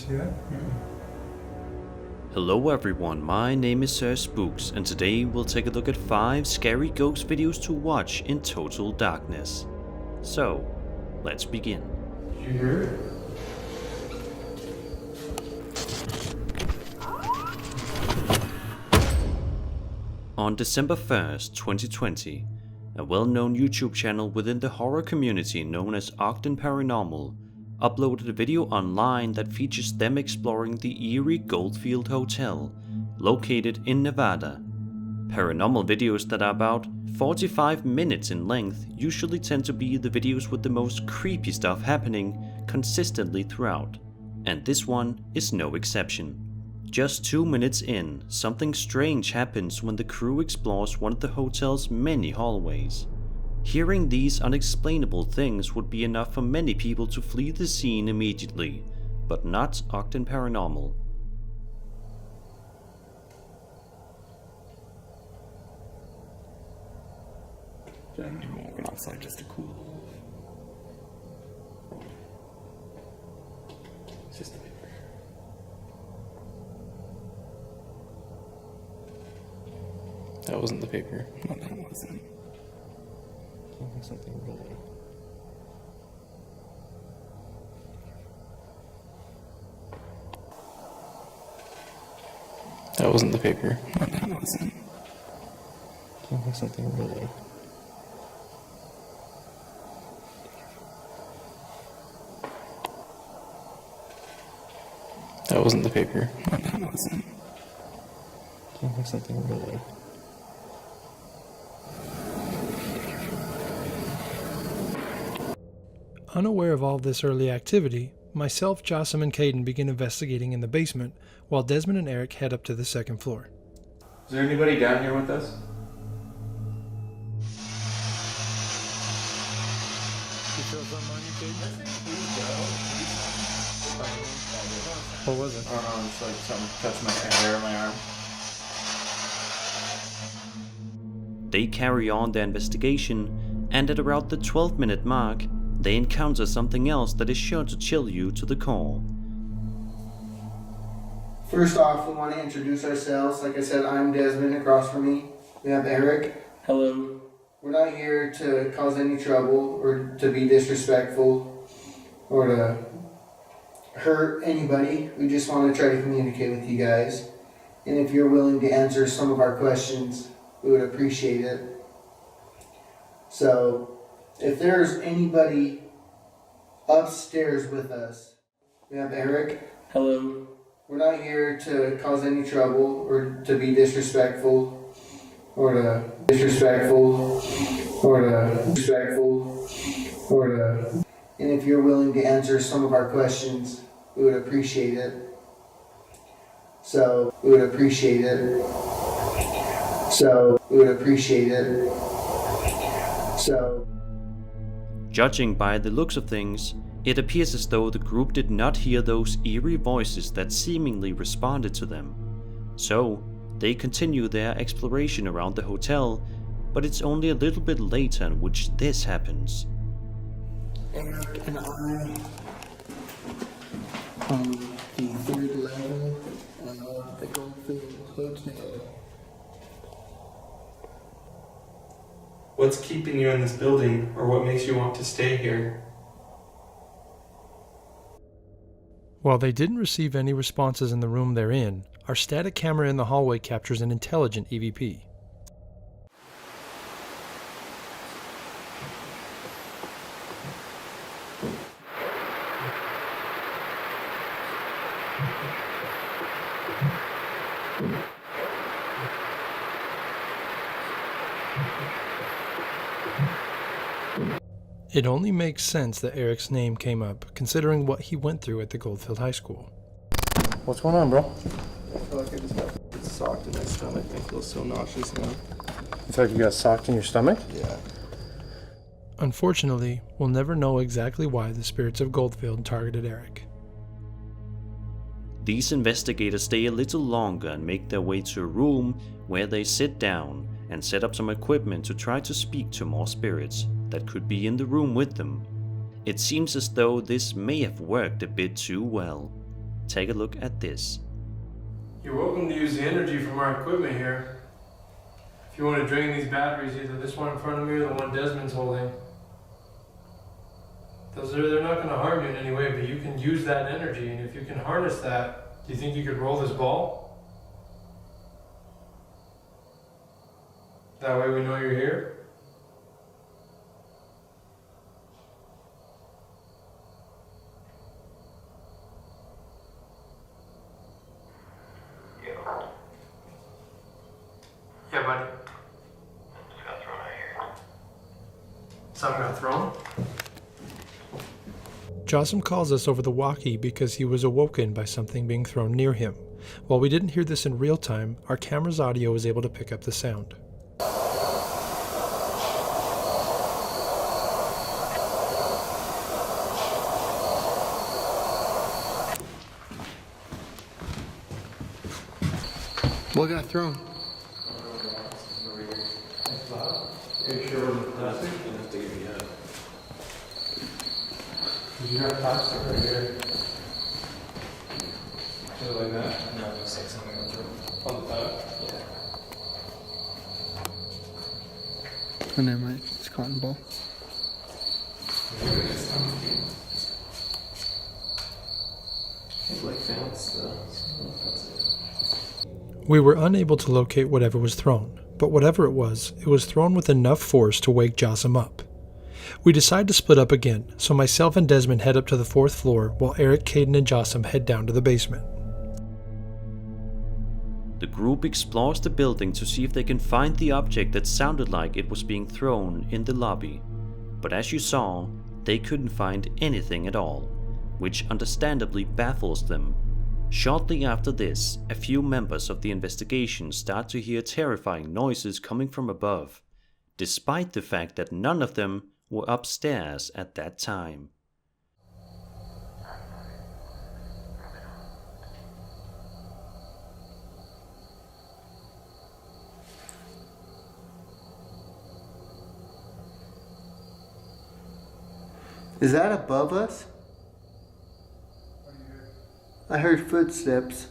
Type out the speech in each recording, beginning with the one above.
see that? Hello everyone, my name is Sir Spooks, and today we'll take a look at 5 scary ghost videos to watch in total darkness. So, let's begin. Did you hear it? On December 1st, 2020, a well-known YouTube channel within the horror community known as PARANORMAL uploaded a video online that features them exploring the Eerie Goldfield Hotel, located in Nevada. Paranormal videos that are about 45 minutes in length usually tend to be the videos with the most creepy stuff happening consistently throughout, and this one is no exception. Just 2 minutes in, something strange happens when the crew explores one of the hotel's many hallways. Hearing these unexplainable things would be enough for many people to flee the scene immediately, but not Ogden Paranormal. I'm walking outside just to cool. It's just a paper. That wasn't the paper. No, that wasn't. Something rolling. That wasn't the paper. No, that wasn't. Something rolling. That wasn't the paper. No, that wasn't. Something rolling. Unaware of all this early activity, myself, Jossam, and Caden begin investigating in the basement, while Desmond and Eric head up to the second floor. Is there anybody down here with us? You feel something on you, Caden? What was it? I don't know, it's like something touched my hair or my arm. They carry on their investigation, and at around the 12-minute mark, they encounter something else that is sure to chill you to the core. First off, we want to introduce ourselves. Like I said, I'm Desmond. Across from me, we have Eric. Hello. We're not here to cause any trouble or to be disrespectful or to hurt anybody. We just want to try to communicate with you guys. And if you're willing to answer some of our questions, we would appreciate it. So, if there's anybody upstairs with us, we have Eric. Hello. We're not here to cause any trouble or to be disrespectful or to and if you're willing to answer some of our questions, we would appreciate it. So, we would appreciate it. Judging by the looks of things, it appears as though the group did not hear those eerie voices that seemingly responded to them. So, they continue their exploration around the hotel, but it's only a little bit later in which this happens. Eric and I, on the third level of the Goldfield Hotel. What's keeping you in this building, or what makes you want to stay here? While they didn't receive any responses in the room they're in, our static camera in the hallway captures an intelligent EVP. It only makes sense that Eric's name came up, considering what he went through at the Goldfield High School. What's going on, bro? I feel like I just got socked in my stomach. I feel so nauseous now. You feel like you got socked in your stomach? Yeah. Unfortunately, we'll never know exactly why the spirits of Goldfield targeted Eric. These investigators stay a little longer and make their way to a room where they sit down and set up some equipment to try to speak to more spirits that could be in the room with them. It seems as though this may have worked a bit too well. Take a look at this. You're welcome to use the energy from our equipment here. If you want to drain these batteries, either this one in front of me or the one Desmond's holding. They're not going to harm you in any way, but you can use that energy, and if you can harness that, do you think you could roll this ball? That way we know you're here? Yeah, buddy. Just got thrown out here. Something got thrown? Jossam calls us over the walkie because he was awoken by something being thrown near him. While we didn't hear this in real time, our camera's audio was able to pick up the sound. What got thrown? You have plastic right here. Is it like that? No, it looks like something went through. On the top? Oh, never mind. It's cotton ball. It's like fence, though. We were unable to locate whatever was thrown, but whatever it was thrown with enough force to wake Jossam up. We decide to split up again, so myself and Desmond head up to the 4th floor while Eric, Caden, and Jossam head down to the basement. The group explores the building to see if they can find the object that sounded like it was being thrown in the lobby, but as you saw, they couldn't find anything at all, which understandably baffles them. Shortly after this, a few members of the investigation start to hear terrifying noises coming from above, despite the fact that none of them were upstairs at that time. Is that above us? I heard footsteps.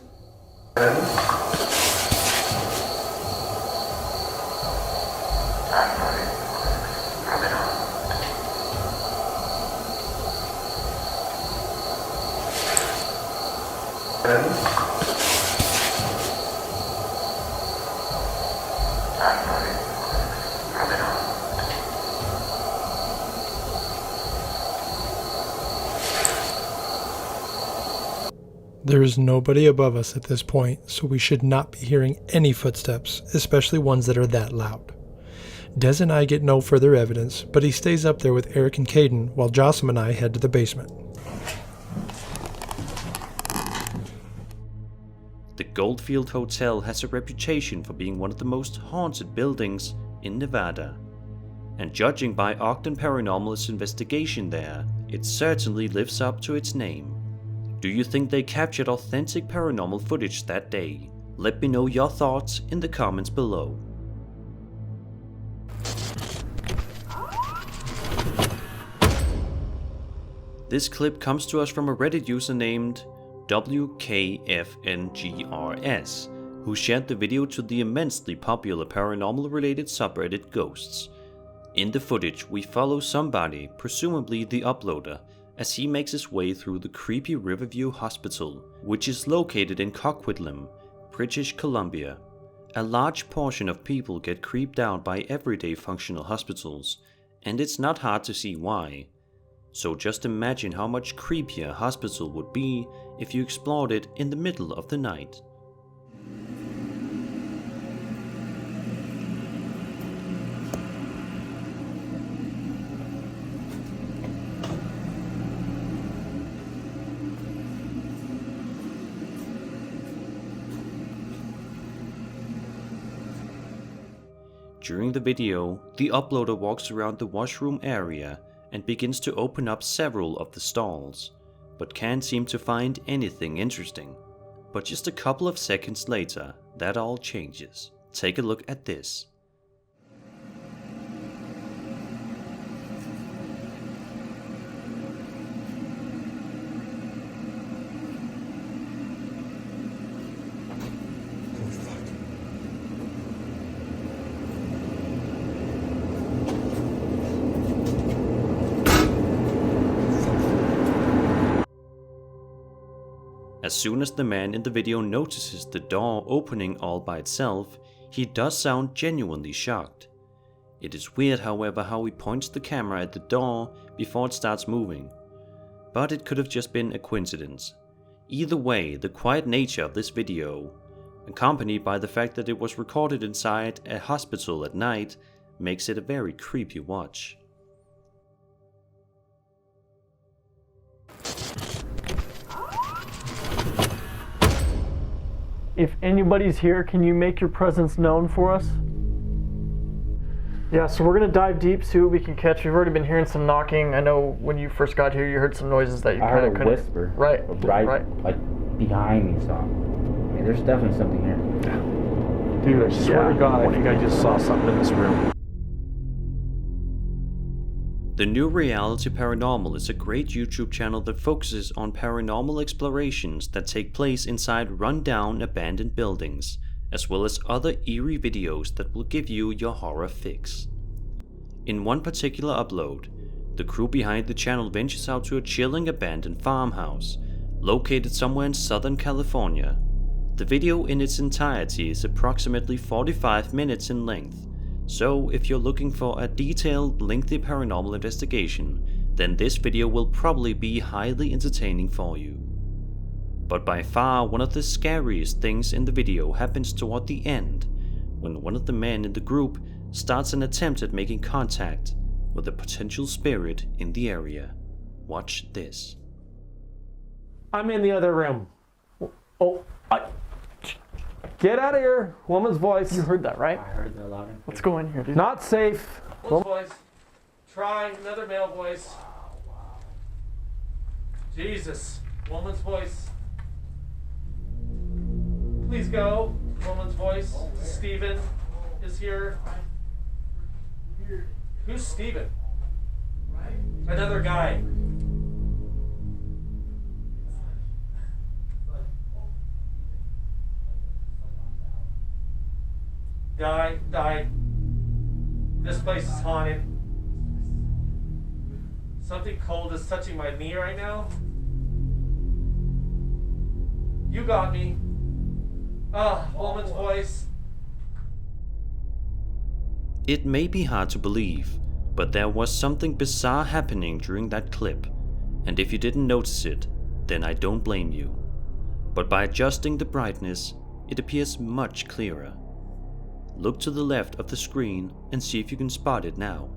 There is nobody above us at this point, so we should not be hearing any footsteps, especially ones that are that loud. Des and I get no further evidence, but he stays up there with Eric and Caden while Jossam and I head to the basement. The Goldfield Hotel has a reputation for being one of the most haunted buildings in Nevada. And judging by Ogden Paranormal's investigation there, it certainly lives up to its name. Do you think they captured authentic paranormal footage that day? Let me know your thoughts in the comments below. This clip comes to us from a Reddit user named WKFNGRS, who shared the video to the immensely popular paranormal related subreddit Ghosts. In the footage, we follow somebody, presumably the uploader, as he makes his way through the creepy Riverview Hospital, which is located in Coquitlam, British Columbia. A large portion of people get creeped out by everyday functional hospitals, and it's not hard to see why. So just imagine how much creepier a hospital would be if you explored it in the middle of the night. During the video, the uploader walks around the washroom area and begins to open up several of the stalls, but can't seem to find anything interesting. But just a couple of seconds later, that all changes. Take a look at this. As soon as the man in the video notices the door opening all by itself, he does sound genuinely shocked. It is weird, however, how he points the camera at the door before it starts moving. But it could have just been a coincidence. Either way, the quiet nature of this video, accompanied by the fact that it was recorded inside a hospital at night, makes it a very creepy watch. If anybody's here, can you make your presence known for us? Yeah, so we're gonna dive deep, see what we can catch. We've already been hearing some knocking. I know when you first got here, you heard some noises that you I kind heard of a couldn't. whisper. Right. Like behind me, so. I mean, there's definitely something here. Dude, I swear to God, I think I just saw something in this room. The New Reality Paranormal is a great YouTube channel that focuses on paranormal explorations that take place inside run-down abandoned buildings, as well as other eerie videos that will give you your horror fix. In one particular upload, the crew behind the channel ventures out to a chilling abandoned farmhouse, located somewhere in Southern California. The video in its entirety is approximately 45 minutes in length, so if you're looking for a detailed, lengthy paranormal investigation, then this video will probably be highly entertaining for you. But by far one of the scariest things in the video happens toward the end, when one of the men in the group starts an attempt at making contact with a potential spirit in the area. Watch this. I'm in the other room. Get out of here, woman's voice. You heard that, right? I heard that loud and clear. Let's go in here, dude. Not safe. Woman's voice. Try another male voice. Jesus, woman's voice. Please go, woman's voice. Steven is here. Who's Steven? Another guy. Died. This place is haunted. Something cold is touching my knee right now. You got me. Woman's voice. It may be hard to believe, but there was something bizarre happening during that clip, and if you didn't notice it, then I don't blame you. But by adjusting the brightness, it appears much clearer. Look to the left of the screen and see if you can spot it now.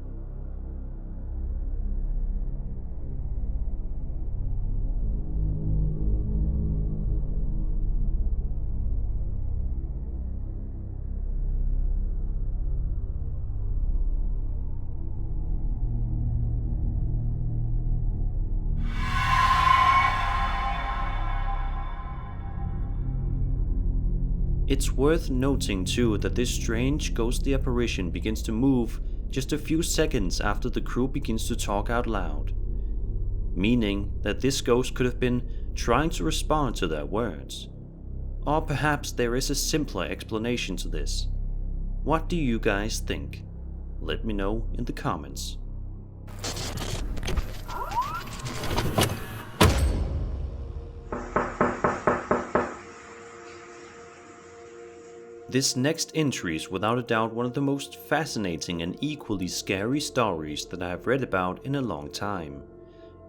It's worth noting too that this strange ghostly apparition begins to move just a few seconds after the crew begins to talk out loud, meaning that this ghost could have been trying to respond to their words. Or perhaps there is a simpler explanation to this. What do you guys think? Let me know in the comments. This next entry is without a doubt one of the most fascinating and equally scary stories that I have read about in a long time.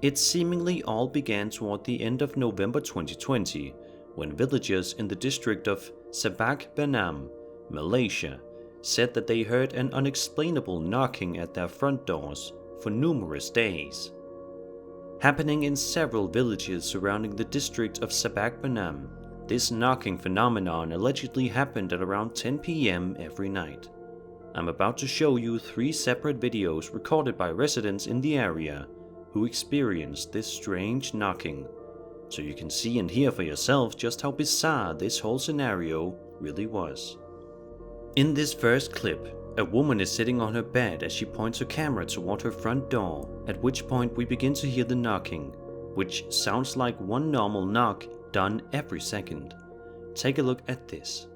It seemingly all began toward the end of November 2020, when villagers in the district of Sabak Benam, Malaysia, said that they heard an unexplainable knocking at their front doors for numerous days. Happening in several villages surrounding the district of Sabak Benam, this knocking phenomenon allegedly happened at around 10 p.m. every night. I'm about to show you 3 separate videos recorded by residents in the area who experienced this strange knocking, so you can see and hear for yourself just how bizarre this whole scenario really was. In this first clip, a woman is sitting on her bed as she points her camera toward her front door, at which point we begin to hear the knocking, which sounds like one normal knock done every second. Take a look at this.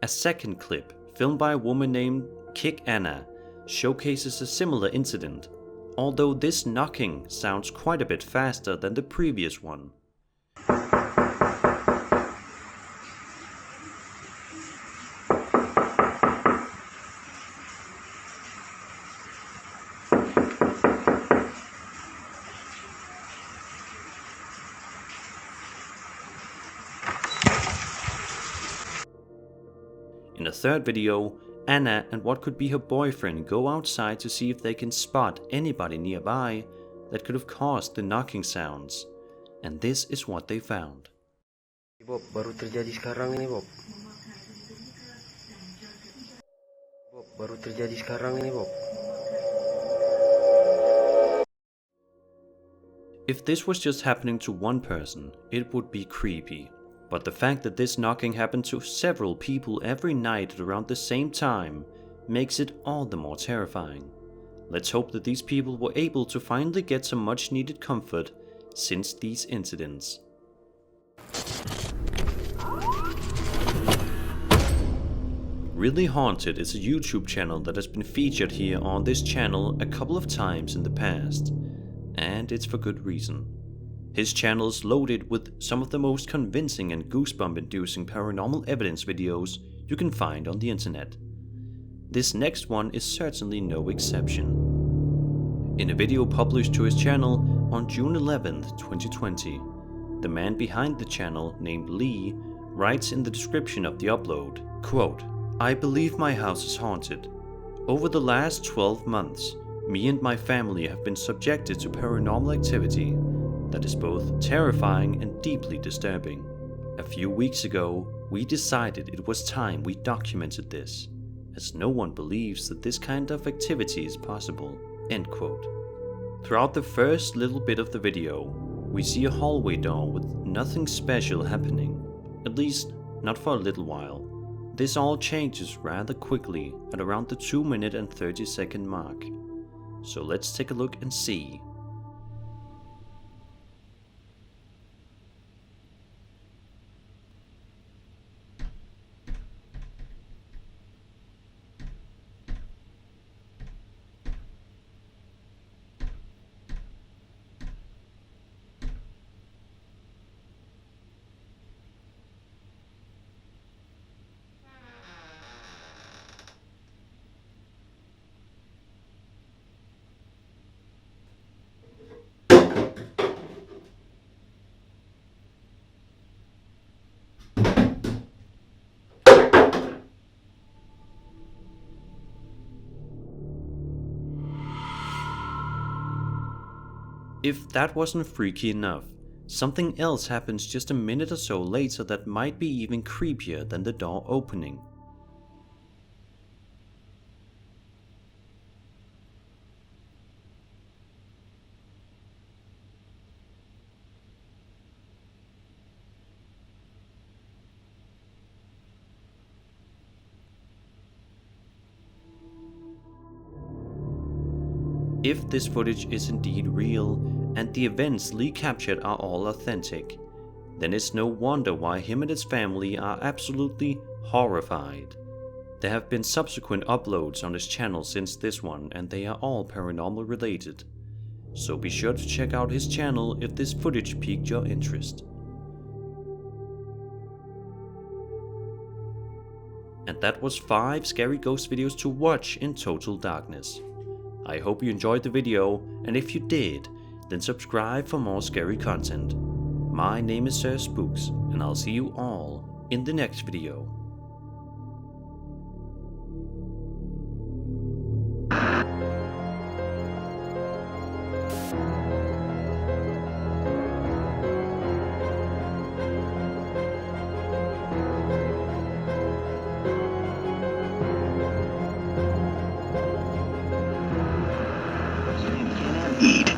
A second clip, filmed by a woman named Kick Anna, showcases a similar incident, although this knocking sounds quite a bit faster than the previous one. In the third video, Anna and what could be her boyfriend go outside to see if they can spot anybody nearby that could have caused the knocking sounds, and this is what they found. Bob, baru terjadi sekarang ini, Bob. Bob, baru terjadi sekarang ini, Bob. If this was just happening to one person, it would be creepy. But the fact that this knocking happened to several people every night at around the same time makes it all the more terrifying. Let's hope that these people were able to finally get some much needed comfort since these incidents. Really Haunted is a YouTube channel that has been featured here on this channel a couple of times in the past, and it's for good reason. His channel is loaded with some of the most convincing and goosebump-inducing paranormal evidence videos you can find on the internet. This next one is certainly no exception. In a video published to his channel on June 11th, 2020, the man behind the channel, named Lee, writes in the description of the upload, quote, "I believe my house is haunted. Over the last 12 months, me and my family have been subjected to paranormal activity that is both terrifying and deeply disturbing. A few weeks ago, we decided it was time we documented this, as no one believes that this kind of activity is possible." End quote. Throughout the first little bit of the video, we see a hallway door with nothing special happening, at least not for a little while. This all changes rather quickly at around the 2-minute and 30-second mark. So let's take a look and see. If that wasn't freaky enough, something else happens just a minute or so later that might be even creepier than the door opening. If this footage is indeed real, and the events Lee captured are all authentic, then it's no wonder why him and his family are absolutely horrified. There have been subsequent uploads on his channel since this one, and they are all paranormal related. So be sure to check out his channel if this footage piqued your interest. And that was 5 scary ghost videos to watch in total darkness. I hope you enjoyed the video, and if you did, then subscribe for more scary content. My name is Sir Spooks, and I'll see you all in the next video. Eat.